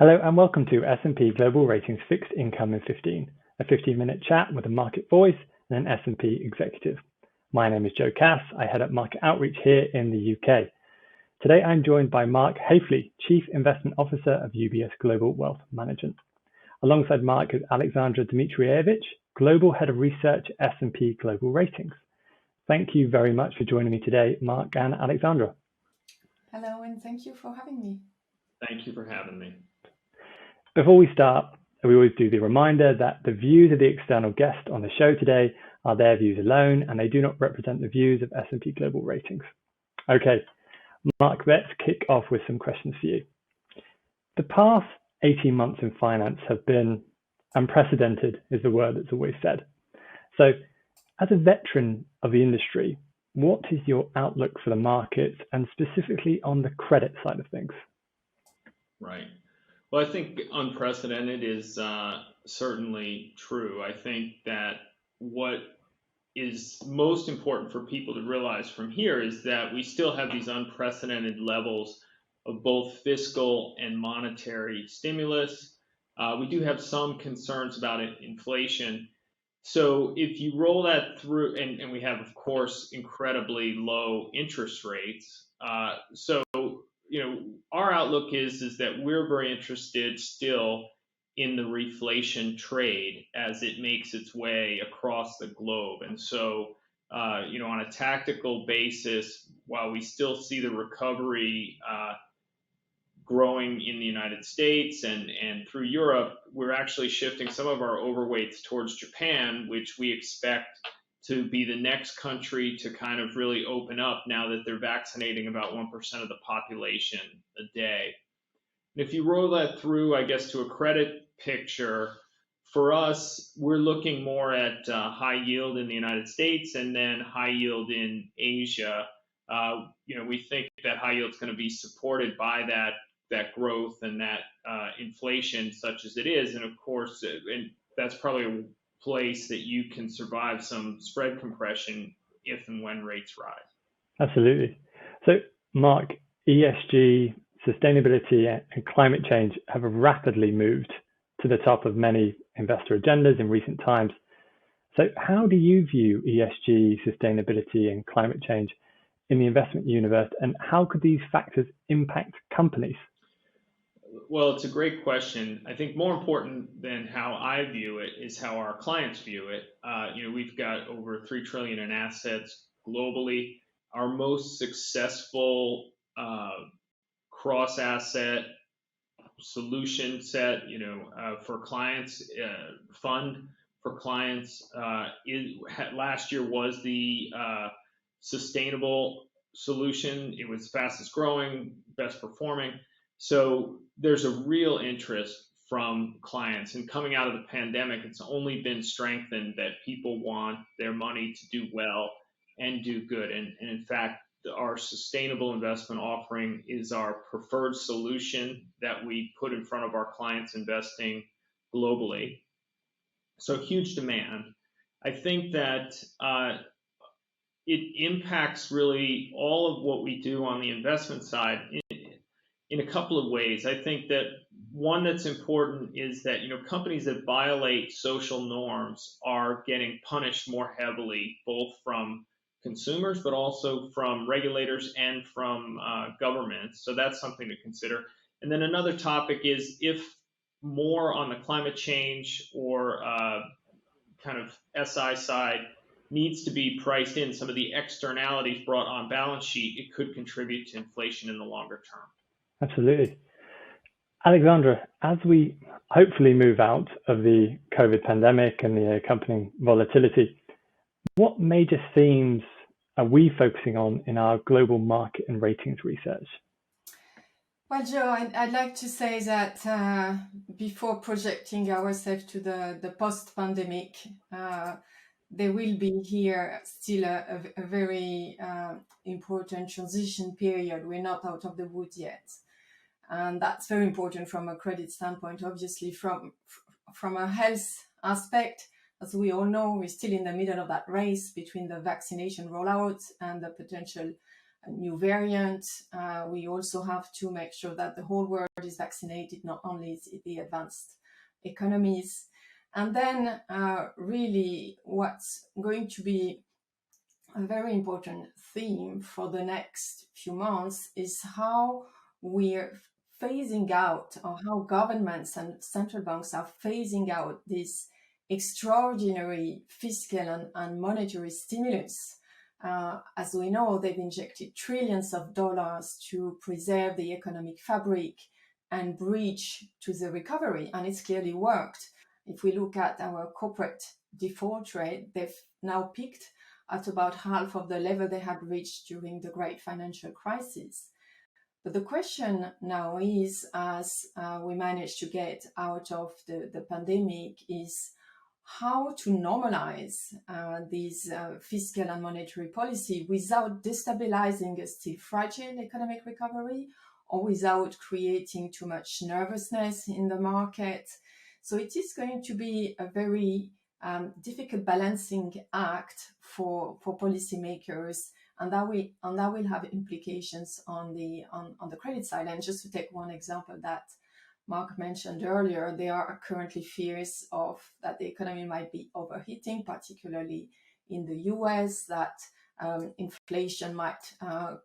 Hello and welcome to S&P Global Ratings Fixed Income in 15, a 15-minute chat with a market voice and an S&P executive. My name is Joe Cass. I head up market outreach here in the UK. Today I'm joined by Mark Haefele, Chief Investment Officer of UBS Global Wealth Management. Alongside Mark is Alexandra Dimitrijevic, Global Head of Research, S&P Global Ratings. Thank you very much for joining me today, Mark and Alexandra. Hello, and thank you for having me. Thank you for having me. Before we start, we always do the reminder that the views of the external guest on the show today are their views alone, and they do not represent the views of S&P Global Ratings. Okay, Mark, let's kick off with some questions for you. The past 18 months in finance have been unprecedented, is the word that's always said. So, as a veteran of the industry, what is your outlook for the markets and specifically on the credit side of things? Right. Well, I think unprecedented is certainly true. I think that what is most important for people to realize from here is that we still have these unprecedented levels of both fiscal and monetary stimulus. We do have some concerns about inflation. So if you roll that through, and we have, of course, incredibly low interest rates. Our outlook is that we're very interested still in the reflation trade as it makes its way across the globe. And so, on a tactical basis, while we still see the recovery growing in the United States and through Europe, we're actually shifting some of our overweights towards Japan, which we expect to be the next country to kind of really open up now that they're vaccinating about 1% of the population a day. And if you roll that through, I guess, to a credit picture, for us, we're looking more at high yield in the United States and then high yield in Asia. We think that high yield is going to be supported by that growth and that inflation such as it is. And of course, and that's probably a place that you can survive some spread compression if and when rates rise. Absolutely. So, Mark, ESG, sustainability, and climate change have rapidly moved to the top of many investor agendas in recent times. So, how do you view ESG, sustainability, and climate change in the investment universe, and how could these factors impact companies? Well, it's a great question. I think more important than how I view it is how our clients view it. We've got over $3 trillion in assets globally. Our most successful cross-asset solution set, for clients, fund for clients, last year was the sustainable solution. It was fastest growing, best performing. So there's a real interest from clients, and coming out of the pandemic, it's only been strengthened that people want their money to do well and do good. And in fact, our sustainable investment offering is our preferred solution that we put in front of our clients investing globally. So huge demand. I think that it impacts really all of what we do on the investment side in a couple of ways. I think that one that's important is that companies that violate social norms are getting punished more heavily, both from consumers, but also from regulators and from governments. So that's something to consider. And then another topic is if more on the climate change or kind of SI side needs to be priced in, some of the externalities brought on balance sheet, it could contribute to inflation in the longer term. Absolutely. Alexandra, as we hopefully move out of the COVID pandemic and the accompanying volatility, what major themes are we focusing on in our global market and ratings research? Well, Joe, I'd like to say that before projecting ourselves to the post-pandemic, there will be here still a very important transition period. We're not out of the woods yet. And that's very important from a credit standpoint. Obviously, from a health aspect, as we all know, we're still in the middle of that race between the vaccination rollout and the potential new variant. We also have to make sure that the whole world is vaccinated, not only the advanced economies. And then really what's going to be a very important theme for the next few months is how we're phasing out, or how governments and central banks are phasing out this extraordinary fiscal and monetary stimulus. As we know, they've injected trillions of dollars to preserve the economic fabric and bridge to the recovery, and it's clearly worked. If we look at our corporate default rate, they've now peaked at about half of the level they had reached during the great financial crisis. But the question now is, as we manage to get out of the pandemic, is how to normalize these fiscal and monetary policy without destabilizing a still fragile economic recovery, or without creating too much nervousness in the market. So it is going to be a very difficult balancing act for policymakers, and that will have implications on the credit side. And just to take one example that Mark mentioned earlier, there are currently fears that the economy might be overheating, particularly in the US, that inflation might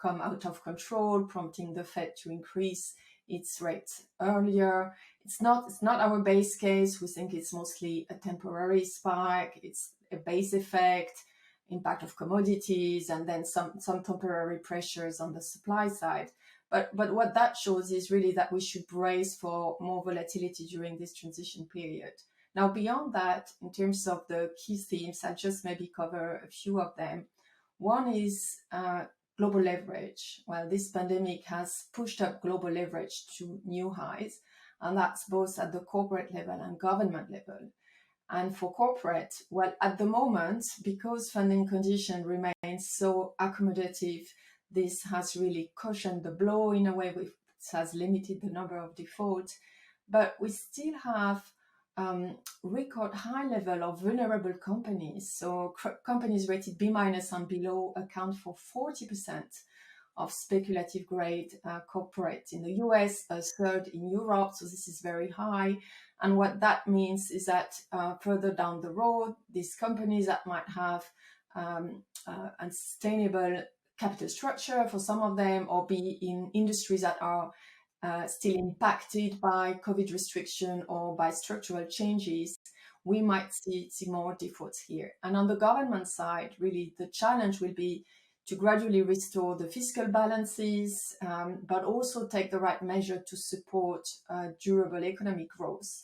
come out of control, prompting the Fed to increase its rates earlier. It's not our base case. We think it's mostly a temporary spike. It's a base effect, impact of commodities, and then some temporary pressures on the supply side. But what that shows is really that we should brace for more volatility during this transition period. Now, beyond that, in terms of the key themes, I'll just maybe cover a few of them. One is global leverage. Well, this pandemic has pushed up global leverage to new highs, and that's both at the corporate level and government level. And for corporate, well, at the moment, because funding conditions remain so accommodative, this has really cushioned the blow in a way which has limited the number of defaults. But we still have record high level of vulnerable companies. So companies rated B- and below account for 40% of speculative grade corporate in the US, a third in Europe. So this is very high. And what that means is that further down the road, these companies that might have unsustainable capital structure for some of them, or be in industries that are still impacted by COVID restriction or by structural changes, we might see more defaults here. And on the government side, really the challenge will be to gradually restore the fiscal balances, but also take the right measure to support durable economic growth.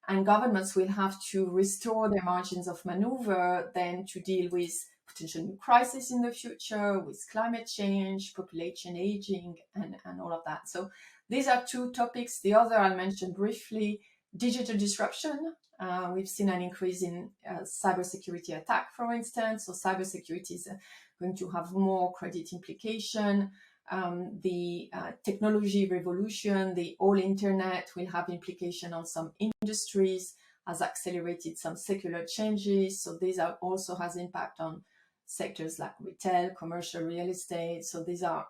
And governments will have to restore their margins of maneuver then to deal with potential new crises in the future, with climate change, population aging, and all of that. So these are two topics. The other I'll mention briefly, digital disruption. We've seen an increase in cybersecurity attack, for instance. So cybersecurity is going to have more credit implication. The technology revolution, the whole internet will have implication on some industries, has accelerated some secular changes. So these also has impact on sectors like retail, commercial real estate. So these are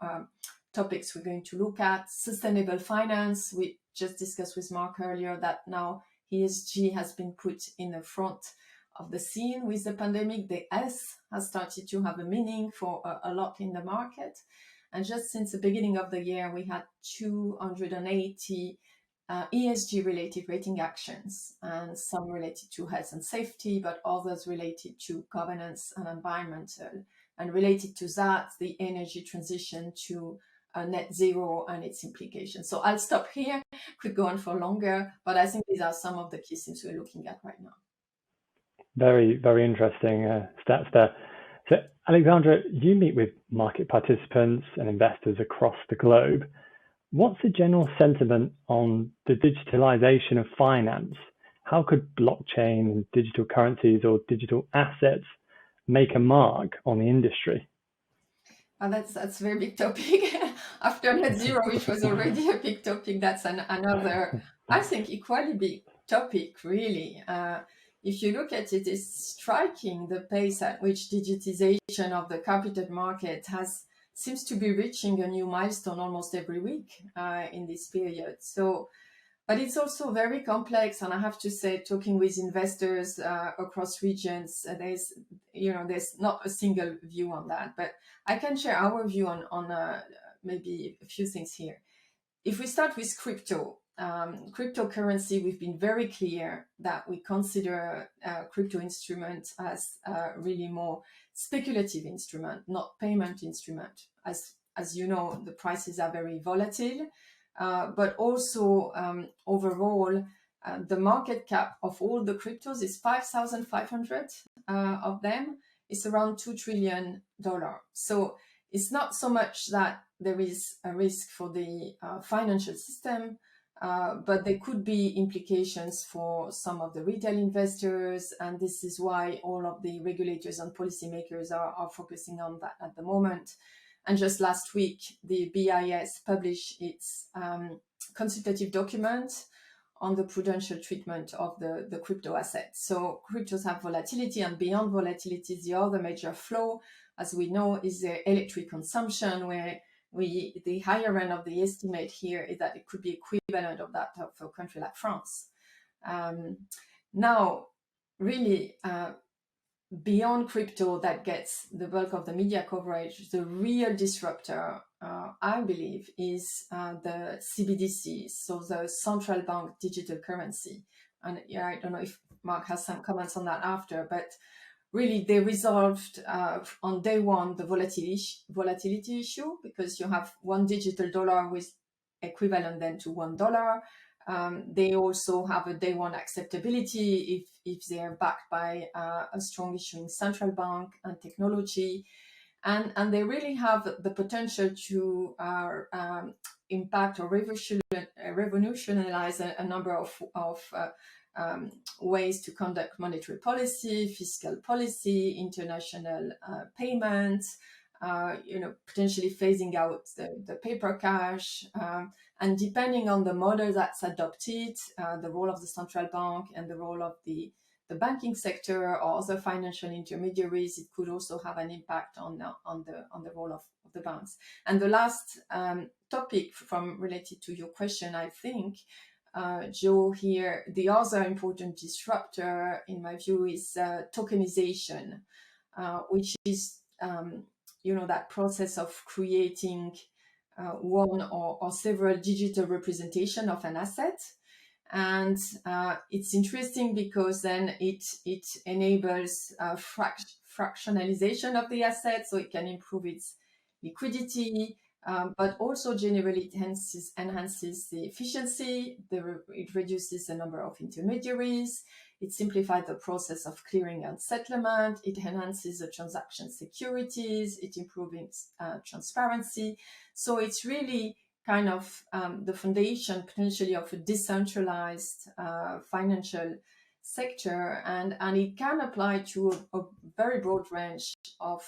topics we're going to look at. Sustainable finance, we just discussed with Mark earlier that now ESG has been put in the front of the scene with the pandemic. The S has started to have a meaning for a lot in the market. And just since the beginning of the year, we had 280 ESG-related rating actions, and some related to health and safety, but others related to governance and environmental. And related to that, the energy transition to net zero and its implications. So I'll stop here. Could go on for longer, but I think these are some of the key things we're looking at right now. Very, very interesting stats there. So, Alexandra, you meet with market participants and investors across the globe. What's the general sentiment on the digitalization of finance? How could blockchain and digital currencies or digital assets make a mark on the industry? Well, that's a very big topic. After net zero, which was already a big topic, that's another, I think, equally big topic, really. If you look at it, it's striking the pace at which digitization of the capital market has seems to be reaching a new milestone almost every week in this period. So, but it's also very complex, and I have to say, talking with investors across regions, there's not a single view on that. But I can share our view on maybe a few things here. If we start with cryptocurrency, we've been very clear that we consider crypto instruments as really more speculative instrument, not payment instrument. As you know, the prices are very volatile, but also overall, the market cap of all the cryptos is 5,500 of them. It's around $2 trillion. So it's not so much that there is a risk for the financial system, but there could be implications for some of the retail investors, and this is why all of the regulators and policymakers are focusing on that at the moment. And just last week, the BIS published its consultative document on the prudential treatment of the crypto assets. So cryptos have volatility, and beyond volatility, the other major flow, as we know, is the electric consumption, where the higher end of the estimate here is that it could be equivalent of that of a country like France. Now, really, beyond crypto that gets the bulk of the media coverage, the real disruptor, I believe, is the CBDC, so the central bank digital currency. And yeah, I don't know if Mark has some comments on that after, but really they resolved on day one the volatility issue, because you have one digital dollar with equivalent then to $1. They also have a day one acceptability if they are backed by a strong issuing central bank and technology. And they really have the potential to impact or revolutionize a number of ways to conduct monetary policy, fiscal policy, international payments, potentially phasing out the paper cash. And depending on the model that's adopted, the role of the central bank and the role of the banking sector or other financial intermediaries, it could also have an impact on the role of the banks. And the last topic related to your question, I think, Joe, here, the other important disruptor, in my view, is tokenization, which is, that process of creating one or several digital representation of an asset. And it's interesting because then it enables fractionalization of the asset, so it can improve its liquidity, but also generally enhances the efficiency. It reduces the number of intermediaries. It simplifies the process of clearing and settlement. It enhances the transaction securities. It improves transparency. So it's really kind of the foundation potentially of a decentralized financial sector, and it can apply to a very broad range of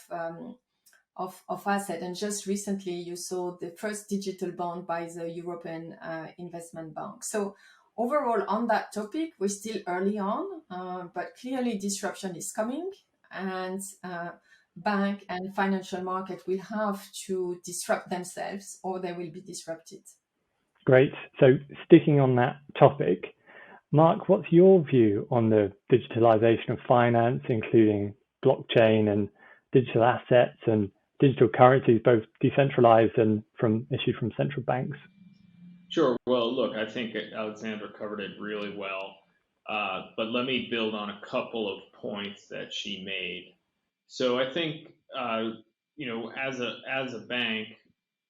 assets. And just recently you saw the first digital bond by the European Investment Bank. So overall on that topic, we're still early on, but clearly disruption is coming, and bank and financial market will have to disrupt themselves or they will be disrupted. Great. So sticking on that topic, Mark, what's your view on the digitalization of finance, including blockchain and digital assets and digital currencies, both decentralized and issued from central banks? Sure. Well, look, I think Alexandra covered it really well, but let me build on a couple of points that she made. So I think, as a bank,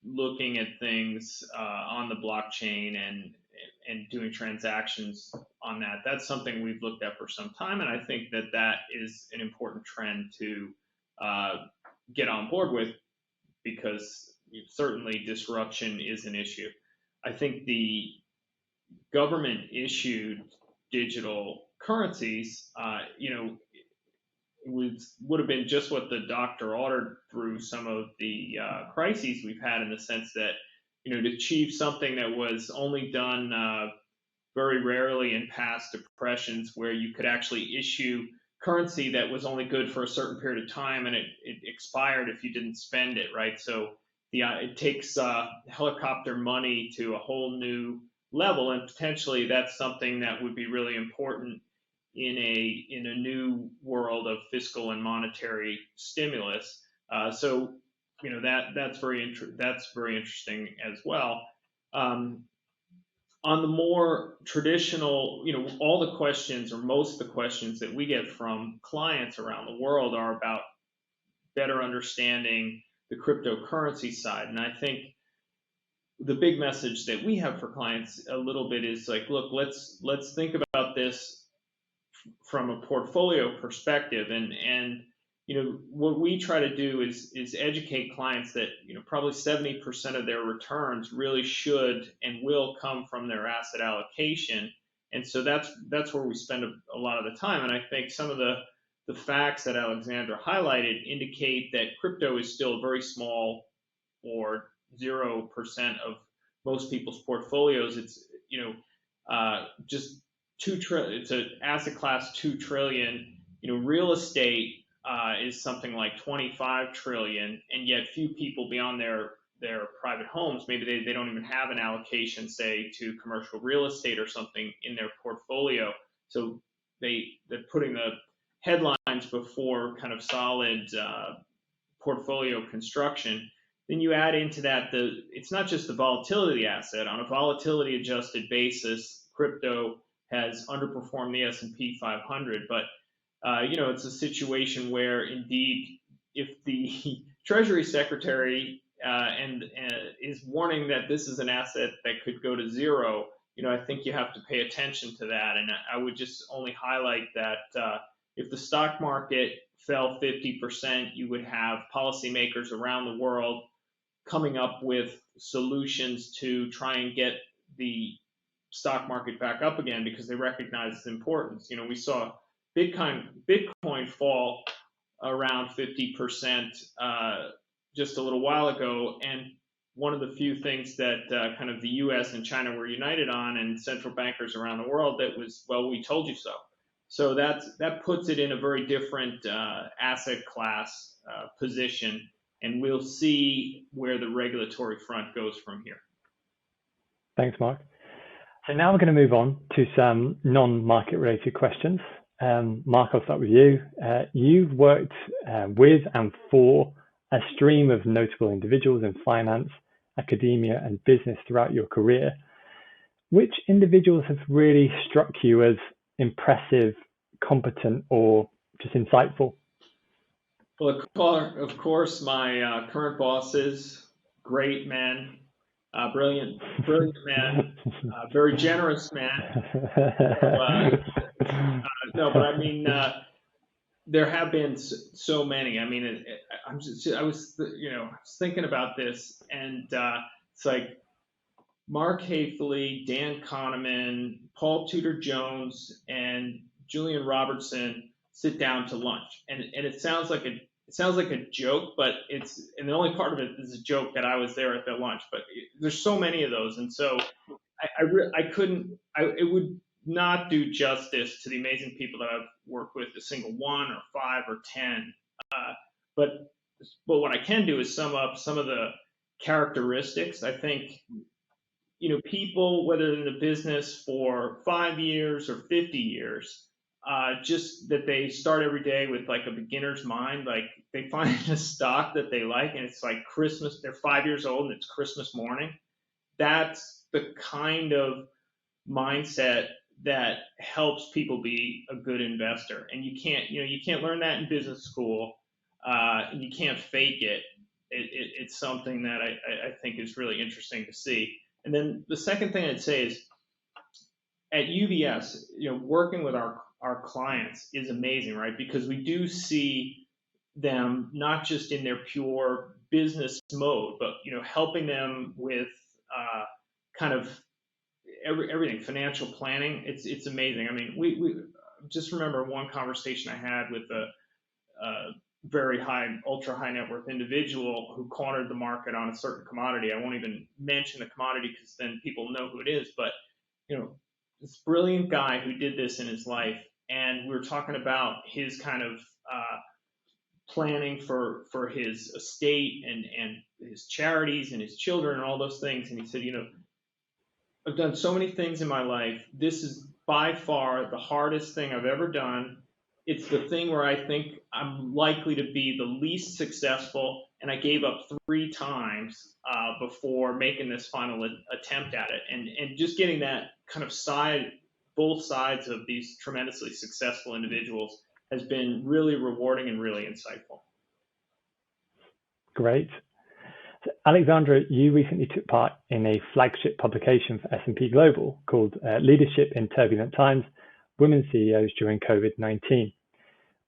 looking at things on the blockchain and doing transactions on that's something we've looked at for some time, and I think that is an important trend to get on board with, because certainly disruption is an issue. I think the government issued digital currencies, would have been just what the doctor ordered through some of the crises we've had, in the sense that, to achieve something that was only done very rarely in past depressions, where you could actually issue currency that was only good for a certain period of time and it expired if you didn't spend it, right? So it takes helicopter money to a whole new level, and potentially that's something that would be really important in a new world of fiscal and monetary stimulus. So that's very interesting as well. On the more traditional, all the questions or most of the questions that we get from clients around the world are about better understanding the cryptocurrency side. And I think the big message that we have for clients a little bit is like, look, let's think about this from a portfolio perspective. And what we try to do is educate clients that probably 70% of their returns really should and will come from their asset allocation. And so that's where we spend a lot of the time. And I think some of the facts that Alexandra highlighted indicate that crypto is still very small, or 0% of most people's portfolios. It's just 2 trillion. It's an asset class 2 trillion. Real estate is something like 25 trillion, and yet few people beyond their private homes, maybe they don't even have an allocation, say, to commercial real estate or something in their portfolio. So they're putting the headlines before kind of solid portfolio construction. Then you add into that it's not just the volatility of the asset. On a volatility adjusted basis, crypto has underperformed the S&P 500, but it's a situation where indeed, if the Treasury Secretary is warning that this is an asset that could go to zero, I think you have to pay attention to that. And I would just only highlight that if the stock market fell 50%, you would have policymakers around the world coming up with solutions to try and get the stock market back up again, because they recognize its importance. We saw Bitcoin fall around 50% just a little while ago, and one of the few things that kind of the U.S. and China were united on, and central bankers around the world, that was, well, we told you so. So that puts it in a very different asset class position, and we'll see where the regulatory front goes from here. Thanks, Mark. So now we're going to move on to some non-market related questions. Mark, I'll start with you. You've worked with and for a stream of notable individuals in finance, academia, and business throughout your career. Which individuals have really struck you as impressive, competent, or just insightful? Well, of course, my current bosses, great men, brilliant man, very generous man. No, but I mean, there have been so many. I mean, I was thinking about this, and it's like Mark Haefele, Dan Kahneman, Paul Tudor Jones, and Julian Robertson sit down to lunch, and it sounds like a joke, but and the only part of it is a joke that I was there at their lunch. But there's so many of those, and so it would not do justice to the amazing people that I've worked with, a single one or 5 or 10. But what I can do is sum up some of the characteristics. I think people, whether in the business for 5 years or 50 years. Just that they start every day with like a beginner's mind, like they find a stock that they like, and it's like Christmas, they're 5 years old and it's Christmas morning. That's the kind of mindset that helps people be a good investor. And you can't learn that in business school. And you can't fake it. It's something that I think is really interesting to see. And then the second thing I'd say is, at UBS, working with our clients is amazing, right? Because we do see them not just in their pure business mode, but helping them with kind of everything, financial planning. It's amazing. I mean, we just remember one conversation I had with a very ultra high net worth individual who cornered the market on a certain commodity. I won't even mention the commodity because then people know who it is. But this brilliant guy who did this in his life, and we were talking about his kind of planning for his estate and his charities and his children and all those things. And he said, I've done so many things in my life. This is by far the hardest thing I've ever done. It's the thing where I think I'm likely to be the least successful, and I gave up 3 times before making this final attempt at it. And just getting that kind of both sides of these tremendously successful individuals has been really rewarding and really insightful. Great. So Alexandra, you recently took part in a flagship publication for S&P Global called Leadership in Turbulent Times, Women CEOs During COVID-19.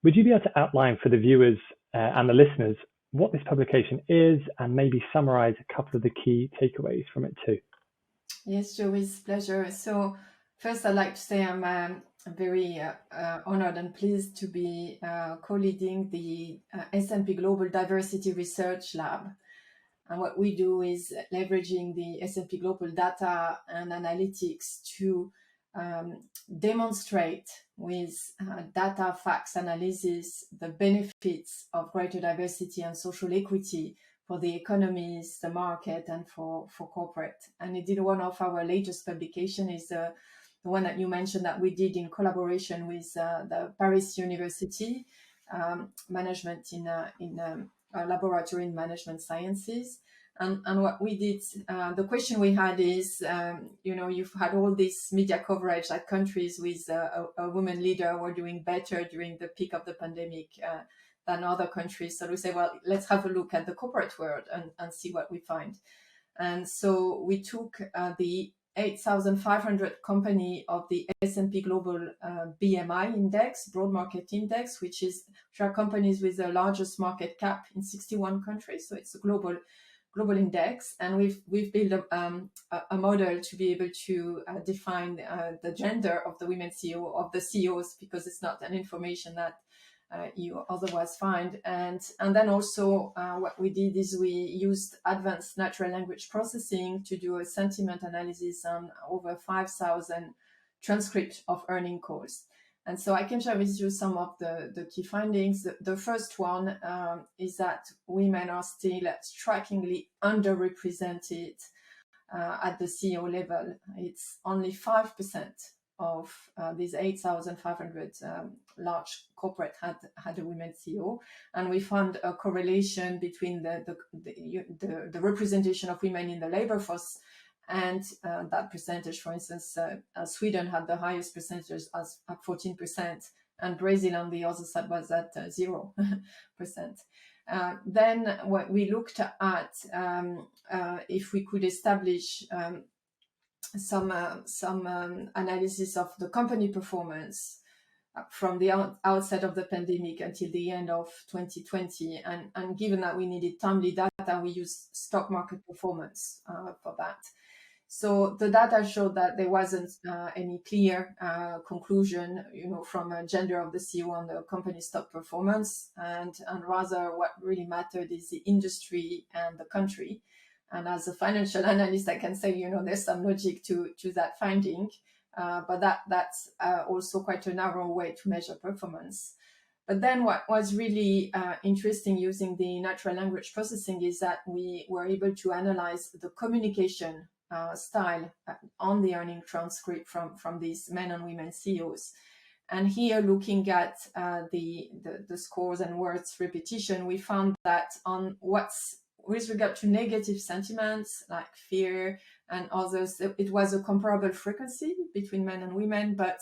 Would you be able to outline for the viewers and the listeners what this publication is and maybe summarize a couple of the key takeaways from it too? Yes, Joe, with pleasure. So first, I'd like to say I'm very honored and pleased to be co-leading the S&P Global Diversity Research Lab. And what we do is leveraging the S&P Global data and analytics to demonstrate with data, facts, analysis, the benefits of greater diversity and social equity for the economies, the market, and for corporate. And indeed, one of our latest publication is the one that you mentioned that we did in collaboration with the Paris University, management in a laboratory in management sciences. And what we did, the question we had is, you've had all this media coverage that countries with a woman leader were doing better during the peak of the pandemic than other countries. So we say, well, let's have a look at the corporate world and see what we find. And so we took the 8,500 company of the S&P Global BMI index, broad market index, which are companies with the largest market cap in 61 countries. So it's a global index, and we've built a model to be able to define the gender of the women CEO of the CEOs, because it's not an information that you otherwise find. And then also what we did is we used advanced natural language processing to do a sentiment analysis on over 5,000 transcripts of earning calls. And so I can share with you some of the key findings. The first one is that women are still strikingly underrepresented at the CEO level. It's only 5% of these 8,500 large corporate had a women CEO, and we found a correlation between the representation of women in the labor force and that percentage. For instance, Sweden had the highest percentage at 14%, and Brazil on the other side was at 0%. Then what we looked at, if we could establish some analysis of the company performance from the outset of the pandemic until the end of 2020. And given that we needed timely data, we used stock market performance for that. So the data showed that there wasn't any clear conclusion, from a gender of the CEO on the company stock performance, and rather what really mattered is the industry and the country. And as a financial analyst, I can say, there's some logic to that finding, but that's also quite a narrow way to measure performance. But then what was really interesting using the natural language processing is that we were able to analyze the communication style on the earning transcript from these men and women CEOs. And here, looking at the scores and words repetition, we found that on with regard to negative sentiments like fear and others, it was a comparable frequency between men and women, but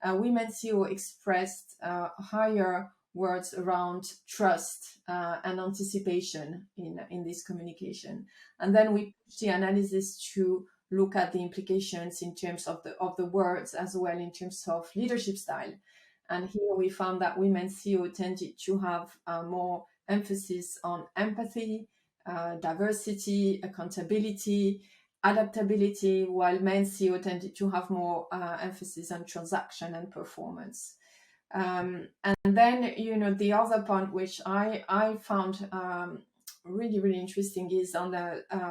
women CEO expressed higher words around trust and anticipation in this communication. And then we pushed the analysis to look at the implications in terms of the words, as well in terms of leadership style. And here we found that women CEO tended to have more emphasis on empathy, diversity, accountability, adaptability, while men CEO tended to have more emphasis on transaction and performance. And then, the other point which I found really, really interesting is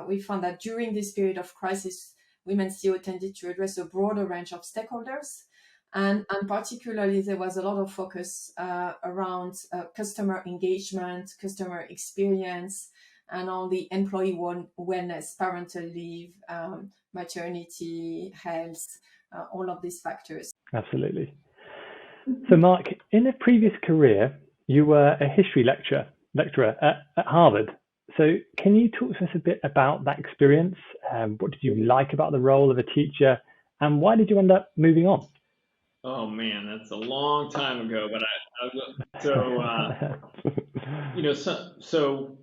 we found that during this period of crisis, women CEO tended to address a broader range of stakeholders, And particularly, there was a lot of focus around customer engagement, customer experience, and on the employee wellness, parental leave, maternity, health, all of these factors. Absolutely. So, Mark, in a previous career, you were a history lecturer at Harvard. So, can you talk to us a bit about that experience? What did you like about the role of a teacher, and why did you end up moving on? Oh man, that's a long time ago, but so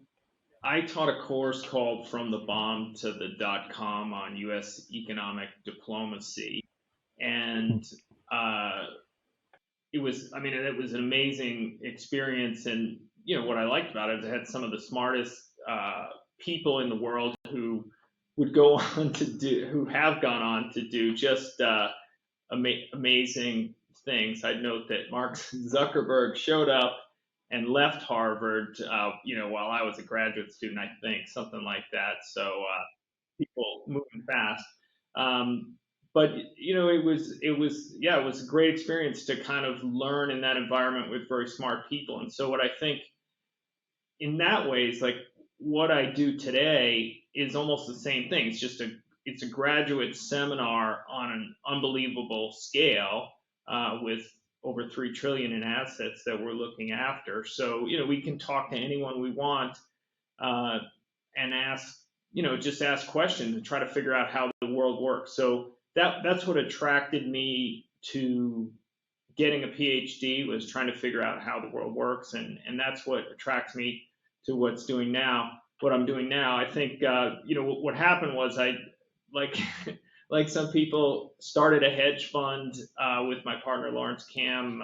I taught a course called From the Bomb to the .com on U.S. economic diplomacy, and it was an amazing experience. And what I liked about it is it had some of the smartest people in the world who have gone on to do just amazing things. I'd note that Mark Zuckerberg showed up and left Harvard, while I was a graduate student, I think, something like that. So people moving fast. But it was a great experience to kind of learn in that environment with very smart people. And so what I think in that way is like what I do today is almost the same thing. It's a graduate seminar on an unbelievable scale with over 3 trillion in assets that we're looking after. So we can talk to anyone we want and just ask questions and try to figure out how the world works. So that's what attracted me to getting a PhD, was trying to figure out how the world works, and that's what attracts me to what I'm doing now. I think what happened was I like some people started a hedge fund with my partner Lawrence Kam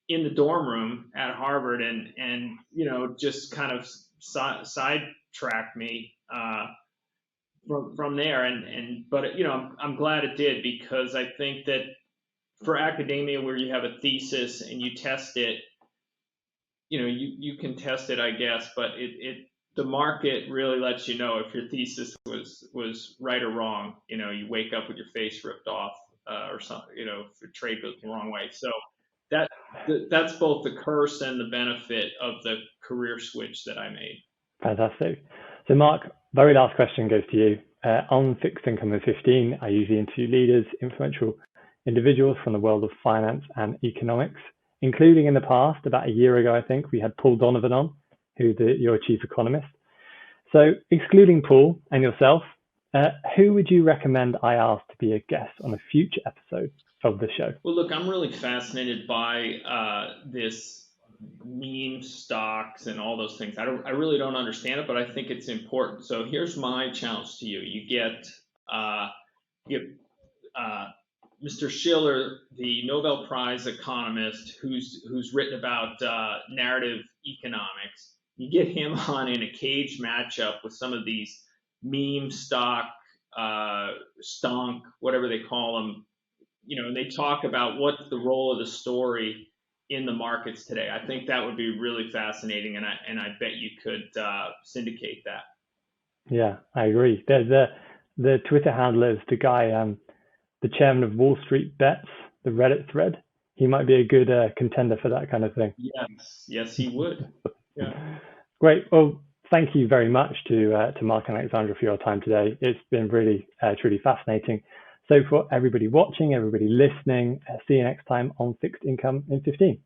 in the dorm room at Harvard, and just kind of sidetracked me from there. But I'm glad it did, because I think that for academia, where you have a thesis and you test it, you can test it, I guess, but the market really lets you know if your thesis was right or wrong. You wake up with your face ripped off or something, if your trade goes the wrong way. So that's both the curse and the benefit of the career switch that I made. Fantastic. So, Mark, very last question goes to you. On Fixed Income in 15, I usually interview leaders, influential individuals from the world of finance and economics, including in the past, about a year ago, I think, we had Paul Donovan on, who's your chief economist. So, excluding Paul and yourself, who would you recommend I ask to be a guest on a future episode of the show? Well, look, I'm really fascinated by this meme stocks and all those things. I really don't understand it, but I think it's important. So here's my challenge to you. You get Mr. Schiller, the Nobel Prize economist, who's written about narrative economics. You get him on in a cage matchup with some of these meme stock, stonk, whatever they call them, and they talk about what's the role of the story in the markets today. I think that would be really fascinating, and I bet you could syndicate that. Yeah, I agree. There's the Twitter handler is the guy, the chairman of Wall Street Bets, the Reddit thread. He might be a good contender for that kind of thing. Yes, he would. Yeah. Great. Well, thank you very much to Mark and Alexandra for your time today. It's been really, truly fascinating. So for everybody watching, everybody listening, see you next time on Fixed Income in 15.